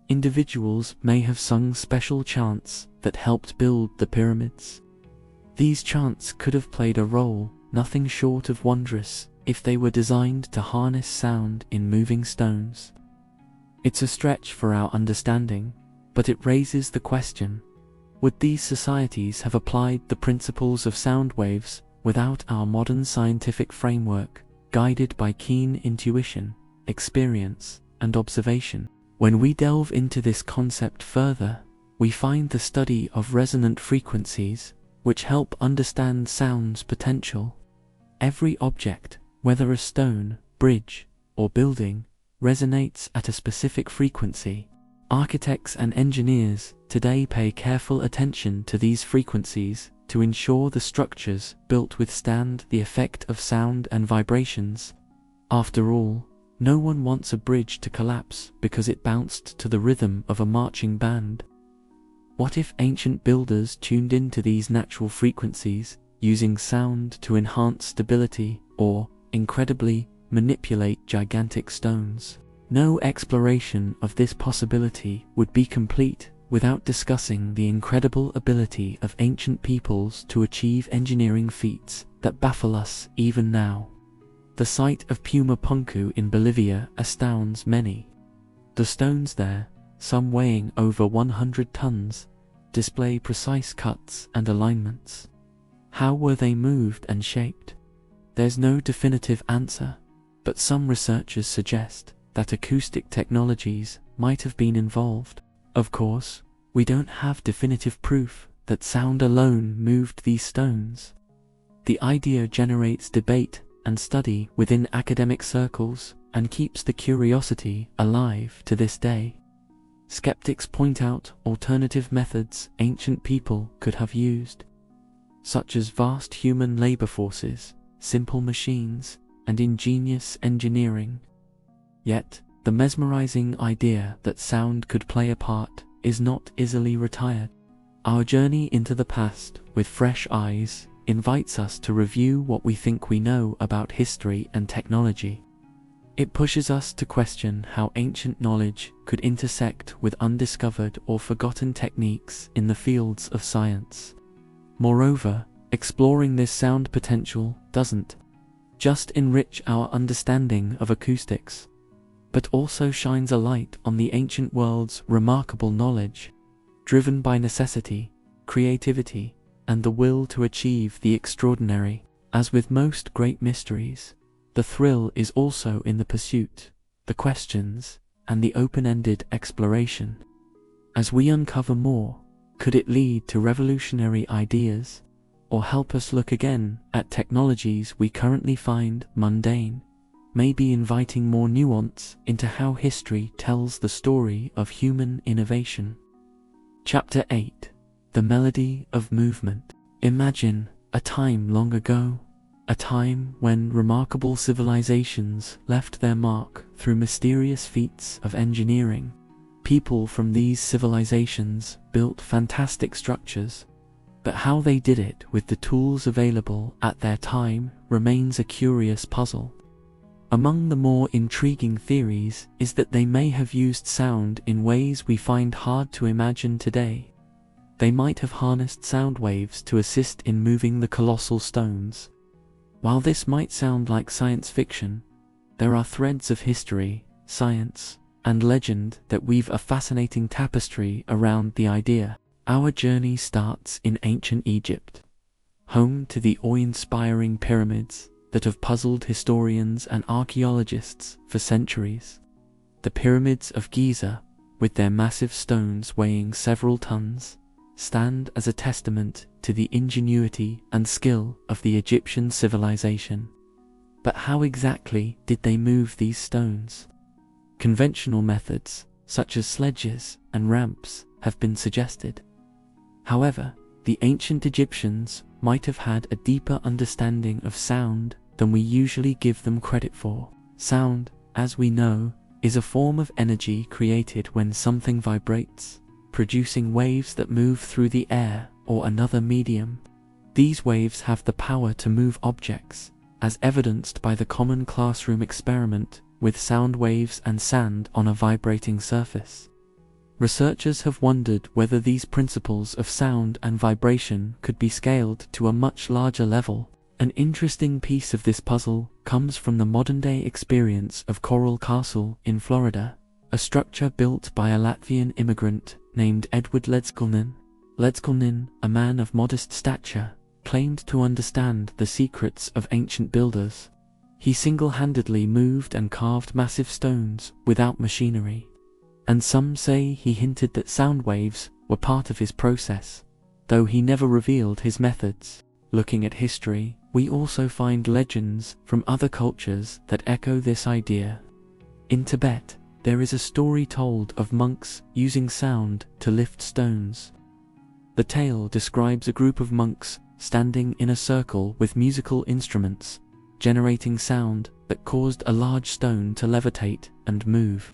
individuals may have sung special chants that helped build the pyramids. These chants could have played a role nothing short of wondrous if they were designed to harness sound in moving stones. It's a stretch for our understanding, but it raises the question: would these societies have applied the principles of sound waves without our modern scientific framework, guided by keen intuition, experience, and observation? When we delve into this concept further, we find the study of resonant frequencies, which help understand sound's potential. Every object, whether a stone, bridge, or building, resonates at a specific frequency. Architects and engineers today pay careful attention to these frequencies to ensure the structures built withstand the effect of sound and vibrations. After all, no one wants a bridge to collapse because it bounced to the rhythm of a marching band. What if ancient builders tuned into these natural frequencies, using sound to enhance stability or, incredibly, manipulate gigantic stones? No exploration of this possibility would be complete without discussing the incredible ability of ancient peoples to achieve engineering feats that baffle us even now. The site of Pumapunku in Bolivia astounds many. The stones there, some weighing over 100 tons, display precise cuts and alignments. How were they moved and shaped? There's no definitive answer, but some researchers suggest that acoustic technologies might have been involved. Of course, we don't have definitive proof that sound alone moved these stones. The idea generates debate and study within academic circles and keeps the curiosity alive to this day. Skeptics point out alternative methods ancient people could have used, such as vast human labor forces, simple machines, and ingenious engineering. Yet, the mesmerizing idea that sound could play a part is not easily retired. Our journey into the past with fresh eyes invites us to review what we think we know about history and technology. It pushes us to question how ancient knowledge could intersect with undiscovered or forgotten techniques in the fields of science. Moreover, exploring this sound potential doesn't just enrich our understanding of acoustics, but also shines a light on the ancient world's remarkable knowledge, driven by necessity, creativity, and the will to achieve the extraordinary. As with most great mysteries, the thrill is also in the pursuit, the questions, and the open-ended exploration. As we uncover more, could it lead to revolutionary ideas, or help us look again at technologies we currently find mundane, maybe inviting more nuance into how history tells the story of human innovation? Chapter 8: The Melody of Movement. Imagine a time long ago, a time when remarkable civilizations left their mark through mysterious feats of engineering. People from these civilizations built fantastic structures, but how they did it with the tools available at their time remains a curious puzzle. Among the more intriguing theories is that they may have used sound in ways we find hard to imagine today. They might have harnessed sound waves to assist in moving the colossal stones. While this might sound like science fiction, there are threads of history, science, and legend that weave a fascinating tapestry around the idea. Our journey starts in ancient Egypt, home to the awe-inspiring pyramids that have puzzled historians and archaeologists for centuries. The pyramids of Giza, with their massive stones weighing several tons, stand as a testament to the ingenuity and skill of the Egyptian civilization. But how exactly did they move these stones? Conventional methods, such as sledges and ramps, have been suggested. However, the ancient Egyptians might have had a deeper understanding of sound than we usually give them credit for. Sound, as we know, is a form of energy created when something vibrates, producing waves that move through the air or another medium. These waves have the power to move objects, as evidenced by the common classroom experiment with sound waves and sand on a vibrating surface. Researchers have wondered whether these principles of sound and vibration could be scaled to a much larger level. An interesting piece of this puzzle comes from the modern-day experience of Coral Castle in Florida, a structure built by a Latvian immigrant named Edward Ledskilnin. Ledskilnin, a man of modest stature, claimed to understand the secrets of ancient builders. He single-handedly moved and carved massive stones without machinery, and some say he hinted that sound waves were part of his process, though he never revealed his methods. Looking at history, we also find legends from other cultures that echo this idea. In Tibet, there is a story told of monks using sound to lift stones. The tale describes a group of monks standing in a circle with musical instruments, generating sound that caused a large stone to levitate and move.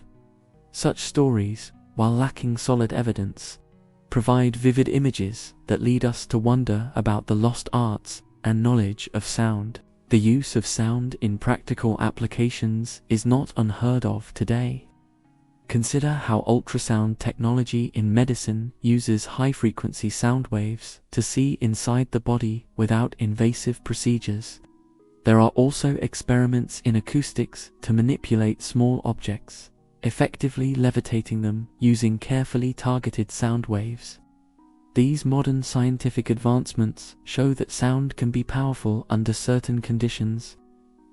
Such stories, while lacking solid evidence, provide vivid images that lead us to wonder about the lost arts and knowledge of sound. The use of sound in practical applications is not unheard of today. Consider how ultrasound technology in medicine uses high-frequency sound waves to see inside the body without invasive procedures. There are also experiments in acoustics to manipulate small objects, effectively levitating them using carefully targeted sound waves. These modern scientific advancements show that sound can be powerful under certain conditions,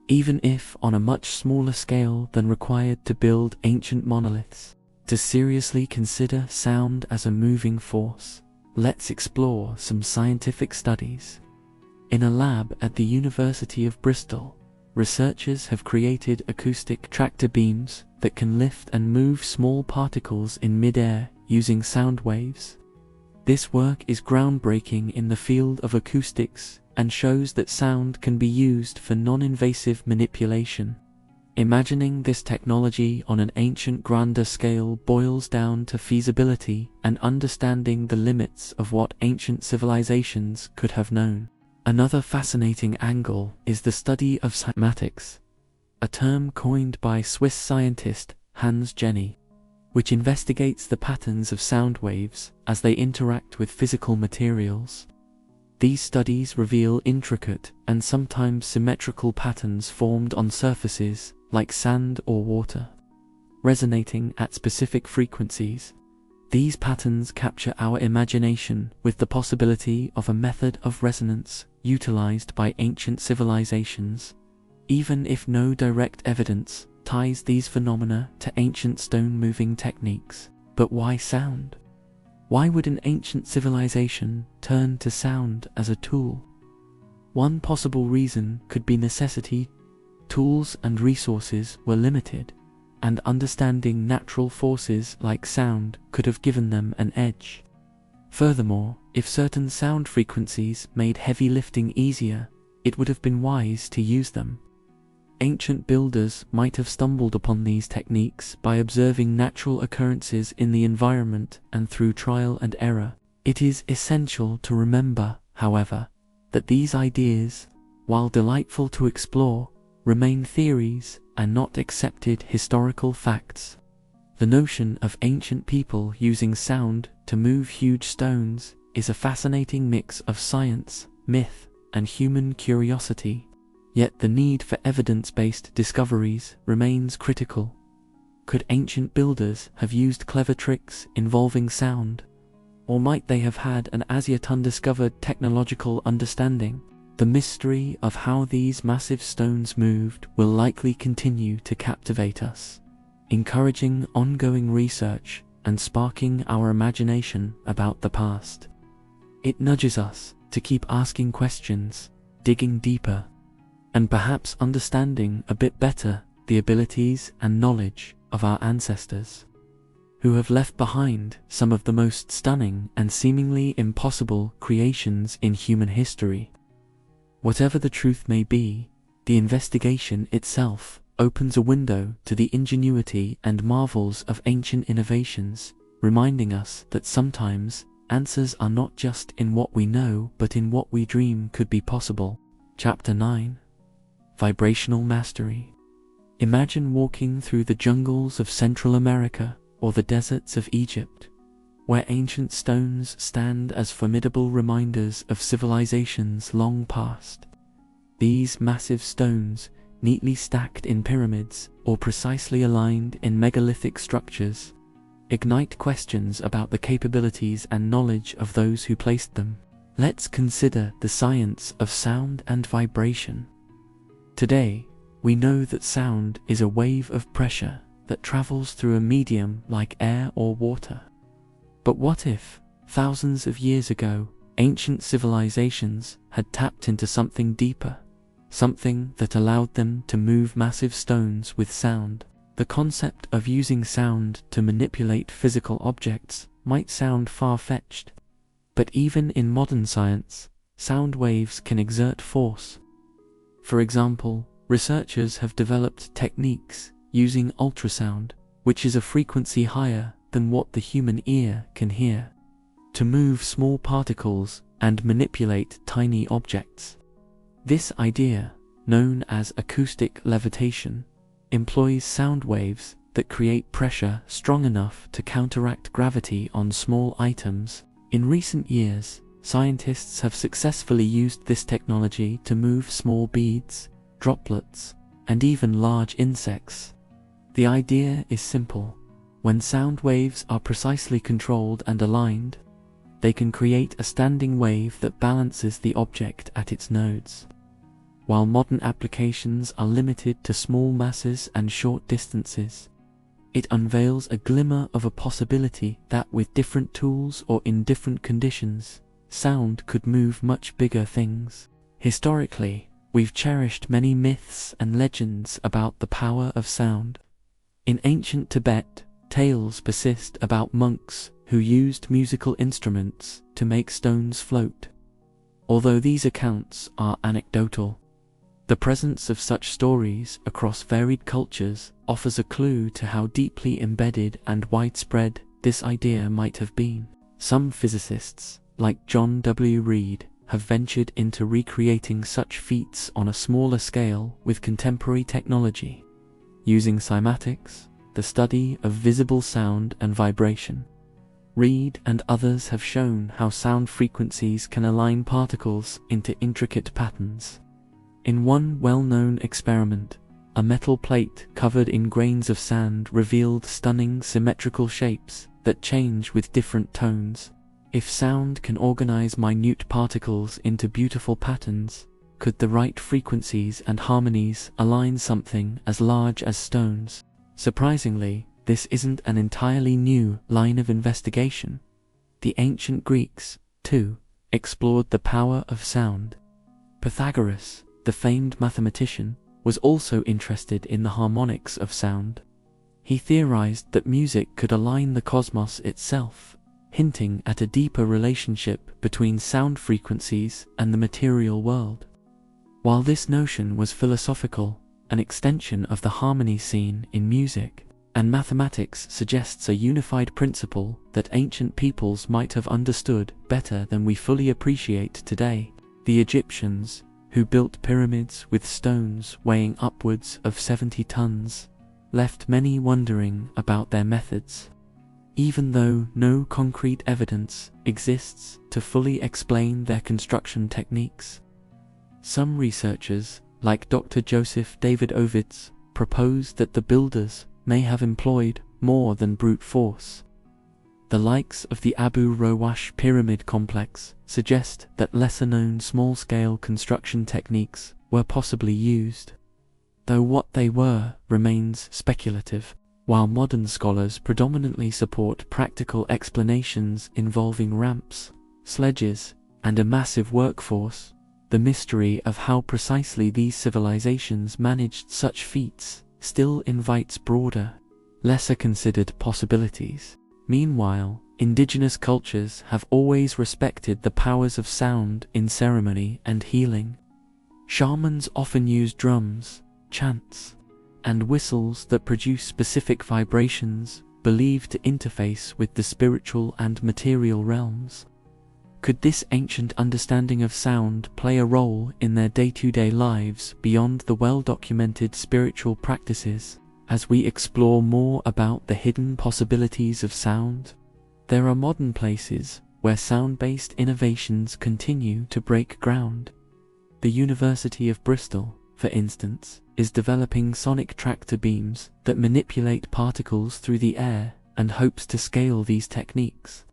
even if on a much smaller scale than required to build ancient monoliths. To seriously consider sound as a moving force, let's explore some scientific studies. In a lab at the University of Bristol, researchers have created acoustic tractor beams that can lift and move small particles in mid-air using sound waves. This work is groundbreaking in the field of acoustics and shows that sound can be used for non-invasive manipulation. Imagining this technology on an ancient grander scale boils down to feasibility and understanding the limits of what ancient civilizations could have known. Another fascinating angle is the study of cymatics, a term coined by Swiss scientist Hans Jenny, which investigates the patterns of sound waves as they interact with physical materials. These studies reveal intricate and sometimes symmetrical patterns formed on surfaces like sand or water, resonating at specific frequencies. These patterns capture our imagination with the possibility of a method of resonance utilized by ancient civilizations, even if no direct evidence ties these phenomena to ancient stone-moving techniques. But why sound? Why would an ancient civilization turn to sound as a tool? One possible reason could be necessity. Tools and resources were limited, and understanding natural forces like sound could have given them an edge. Furthermore, if certain sound frequencies made heavy lifting easier, it would have been wise to use them. Ancient builders might have stumbled upon these techniques by observing natural occurrences in the environment and through trial and error. It is essential to remember, however, that these ideas, while delightful to explore, remain theories and not accepted historical facts. The notion of ancient people using sound to move huge stones is a fascinating mix of science, myth, and human curiosity. Yet the need for evidence-based discoveries remains critical. Could ancient builders have used clever tricks involving sound? Or might they have had an as yet undiscovered technological understanding? The mystery of how these massive stones moved will likely continue to captivate us, encouraging ongoing research and sparking our imagination about the past. It nudges us to keep asking questions, digging deeper, and perhaps understanding a bit better the abilities and knowledge of our ancestors, who have left behind some of the most stunning and seemingly impossible creations in human history. Whatever the truth may be, the investigation itself opens a window to the ingenuity and marvels of ancient innovations, reminding us that sometimes answers are not just in what we know but in what we dream could be possible. Chapter 9. Vibrational Mastery. Imagine walking through the jungles of Central America or the deserts of Egypt, where ancient stones stand as formidable reminders of civilizations long past. These massive stones, neatly stacked in pyramids or precisely aligned in megalithic structures, ignite questions about the capabilities and knowledge of those who placed them. Let's consider the science of sound and vibration. Today, we know that sound is a wave of pressure that travels through a medium like air or water. But what if, thousands of years ago, ancient civilizations had tapped into something deeper, something that allowed them to move massive stones with sound? The concept of using sound to manipulate physical objects might sound far-fetched, but even in modern science, sound waves can exert force. For example, researchers have developed techniques using ultrasound, which is a frequency higher than what the human ear can hear, to move small particles and manipulate tiny objects. This idea, known as acoustic levitation, employs sound waves that create pressure strong enough to counteract gravity on small items. In recent years, scientists have successfully used this technology to move small beads, droplets, and even large insects. The idea is simple. When sound waves are precisely controlled and aligned, they can create a standing wave that balances the object at its nodes. While modern applications are limited to small masses and short distances, it unveils a glimmer of a possibility that with different tools or in different conditions, sound could move much bigger things. Historically, we've cherished many myths and legends about the power of sound. In ancient Tibet, tales persist about monks who used musical instruments to make stones float. Although these accounts are anecdotal, the presence of such stories across varied cultures offers a clue to how deeply embedded and widespread this idea might have been. Some physicists, like John W. Reed, have ventured into recreating such feats on a smaller scale with contemporary technology, using cymatics, the study of visible sound and vibration. Reed and others have shown how sound frequencies can align particles into intricate patterns. In one well-known experiment, a metal plate covered in grains of sand revealed stunning symmetrical shapes that change with different tones. If sound can organize minute particles into beautiful patterns, could the right frequencies and harmonies align something as large as stones? Surprisingly, this isn't an entirely new line of investigation. The ancient Greeks, too, explored the power of sound. Pythagoras, the famed mathematician, was also interested in the harmonics of sound. He theorized that music could align the cosmos itself, hinting at a deeper relationship between sound frequencies and the material world. While this notion was philosophical, an extension of the harmony seen in music and mathematics suggests a unified principle that ancient peoples might have understood better than we fully appreciate today. The Egyptians, who built pyramids with stones weighing upwards of 70 tons, left many wondering about their methods. Even though no concrete evidence exists to fully explain their construction techniques, some researchers, like Dr. Joseph David Ovids, propose that the builders may have employed more than brute force. The likes of the Abu Rowash Pyramid Complex suggest that lesser-known small-scale construction techniques were possibly used, though what they were remains speculative. While modern scholars predominantly support practical explanations involving ramps, sledges, and a massive workforce, the mystery of how precisely these civilizations managed such feats still invites broader, lesser considered possibilities. Meanwhile, indigenous cultures have always respected the powers of sound in ceremony and healing. Shamans often use drums, chants, and whistles that produce specific vibrations believed to interface with the spiritual and material realms. Could this ancient understanding of sound play a role in their day-to-day lives beyond the well-documented spiritual practices? As we explore more about the hidden possibilities of sound, there are modern places where sound-based innovations continue to break ground. The University of Bristol, for instance, is developing sonic tractor beams that manipulate particles through the air and hopes to scale these techniques.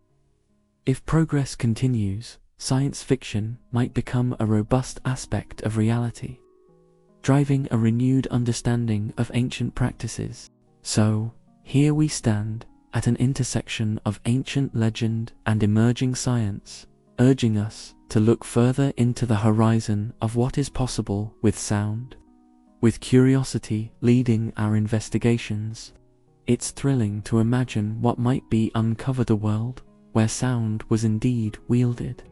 If progress continues, science fiction might become a robust aspect of reality, driving a renewed understanding of ancient practices. So, here we stand, at an intersection of ancient legend and emerging science, urging us to look further into the horizon of what is possible with sound. With curiosity leading our investigations, it's thrilling to imagine what might be uncovered, a world where sound was indeed wielded,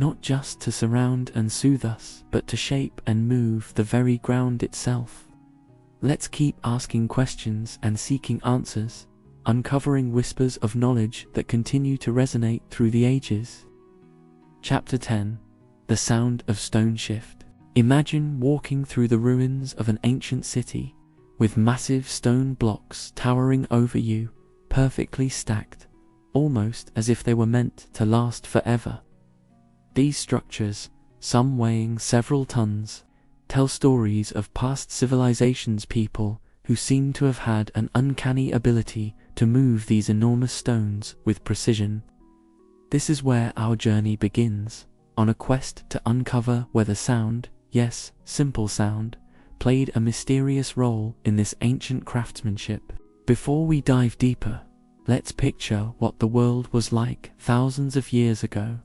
not just to surround and soothe us, but to shape and move the very ground itself. Let's keep asking questions and seeking answers, uncovering whispers of knowledge that continue to resonate through the ages. Chapter 10. The Sound of Stone Shift. Imagine walking through the ruins of an ancient city, with massive stone blocks towering over you, perfectly stacked, almost as if they were meant to last forever. These structures, some weighing several tons, tell stories of past civilizations, people who seem to have had an uncanny ability to move these enormous stones with precision. This is where our journey begins, on a quest to uncover whether sound, yes, simple sound, played a mysterious role in this ancient craftsmanship. Before we dive deeper, let's picture what the world was like thousands of years ago.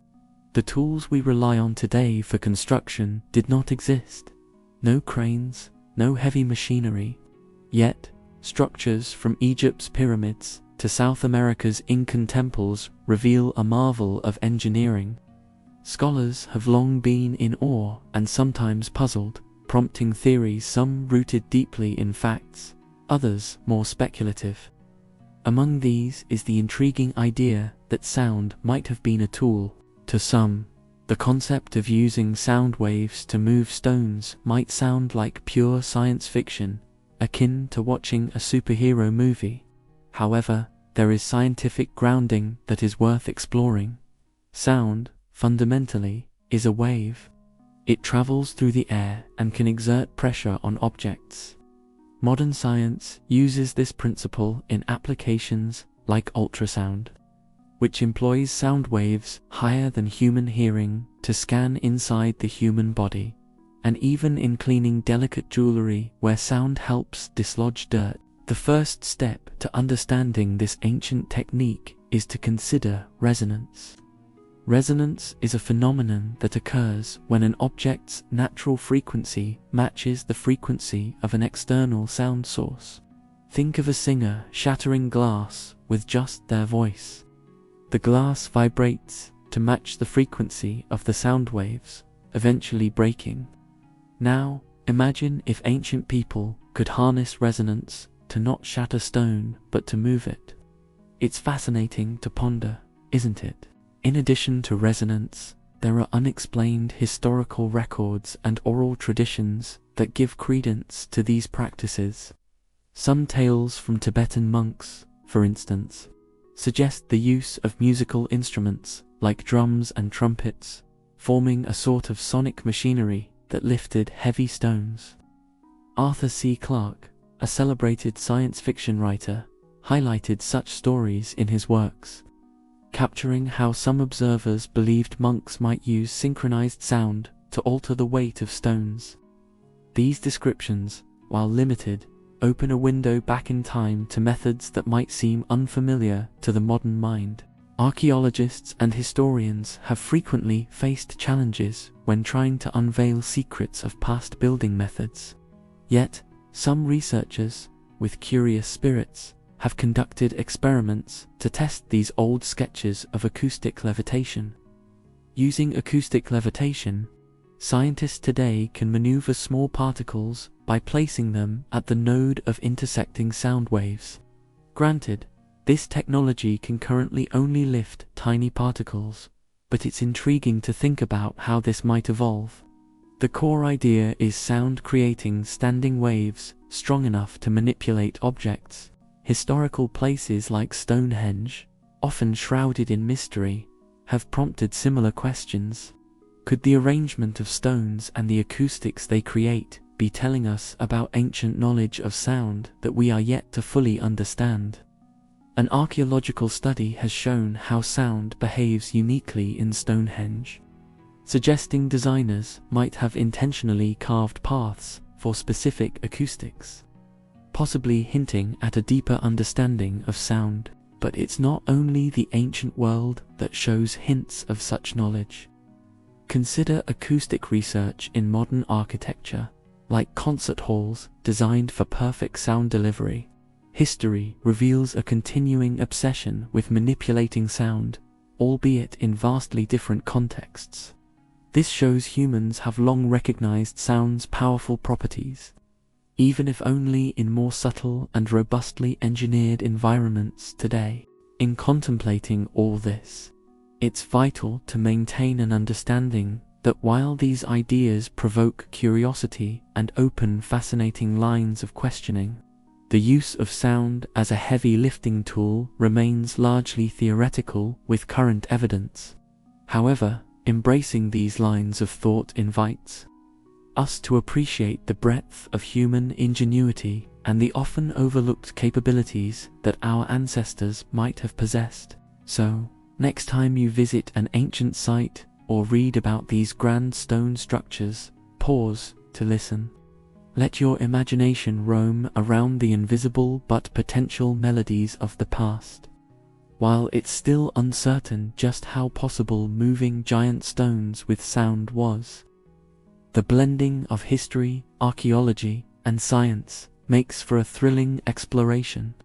The tools we rely on today for construction did not exist. No cranes, no heavy machinery. Yet, structures from Egypt's pyramids to South America's Incan temples reveal a marvel of engineering. Scholars have long been in awe and sometimes puzzled, prompting theories some rooted deeply in facts, others more speculative. Among these is the intriguing idea that sound might have been a tool. To some, the concept of using sound waves to move stones might sound like pure science fiction, akin to watching a superhero movie. However, there is scientific grounding that is worth exploring. Sound, fundamentally, is a wave. It travels through the air and can exert pressure on objects. Modern science uses this principle in applications like ultrasound, which employs sound waves higher than human hearing to scan inside the human body, and even in cleaning delicate jewelry where sound helps dislodge dirt. The first step to understanding this ancient technique is to consider resonance. Resonance is a phenomenon that occurs when an object's natural frequency matches the frequency of an external sound source. Think of a singer shattering glass with just their voice. The glass vibrates to match the frequency of the sound waves, eventually breaking. Now, imagine if ancient people could harness resonance to not shatter stone but to move it. It's fascinating to ponder, isn't it? In addition to resonance, there are unexplained historical records and oral traditions that give credence to these practices. Some tales from Tibetan monks, for instance, suggest the use of musical instruments like drums and trumpets, forming a sort of sonic machinery that lifted heavy stones. Arthur C. Clarke, a celebrated science fiction writer, highlighted such stories in his works. capturing how some observers believed monks might use synchronized sound to alter the weight of stones. These descriptions, while limited, open a window back in time to methods that might seem unfamiliar to the modern mind. Archaeologists and historians have frequently faced challenges when trying to unveil secrets of past building methods. Yet, some researchers, with curious spirits, have conducted experiments to test these old sketches of acoustic levitation. Using acoustic levitation, scientists today can maneuver small particles by placing them at the node of intersecting sound waves. Granted, this technology can currently only lift tiny particles, but it's intriguing to think about how this might evolve. The core idea is sound creating standing waves strong enough to manipulate objects. Historical places like Stonehenge, often shrouded in mystery, have prompted similar questions. Could the arrangement of stones and the acoustics they create be telling us about ancient knowledge of sound that we are yet to fully understand? An archaeological study has shown how sound behaves uniquely in Stonehenge, suggesting designers might have intentionally carved paths for specific acoustics, possibly hinting at a deeper understanding of sound. But it's not only the ancient world that shows hints of such knowledge. Consider acoustic research in modern architecture, like concert halls designed for perfect sound delivery. History reveals a continuing obsession with manipulating sound, albeit in vastly different contexts. This shows humans have long recognized sound's powerful properties, even if only in more subtle and robustly engineered environments today. In contemplating all this, it's vital to maintain an understanding that while these ideas provoke curiosity and open fascinating lines of questioning, the use of sound as a heavy lifting tool remains largely theoretical with current evidence. However, embracing these lines of thought invites us to appreciate the breadth of human ingenuity and the often overlooked capabilities that our ancestors might have possessed. So, next time you visit an ancient site or read about these grand stone structures, pause to listen. Let your imagination roam around the invisible but potential melodies of the past. While it's still uncertain just how possible moving giant stones with sound was, the blending of history, archaeology, and science makes for a thrilling exploration.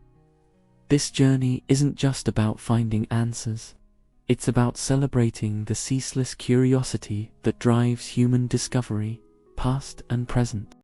This journey isn't just about finding answers. It's about celebrating the ceaseless curiosity that drives human discovery, past and present.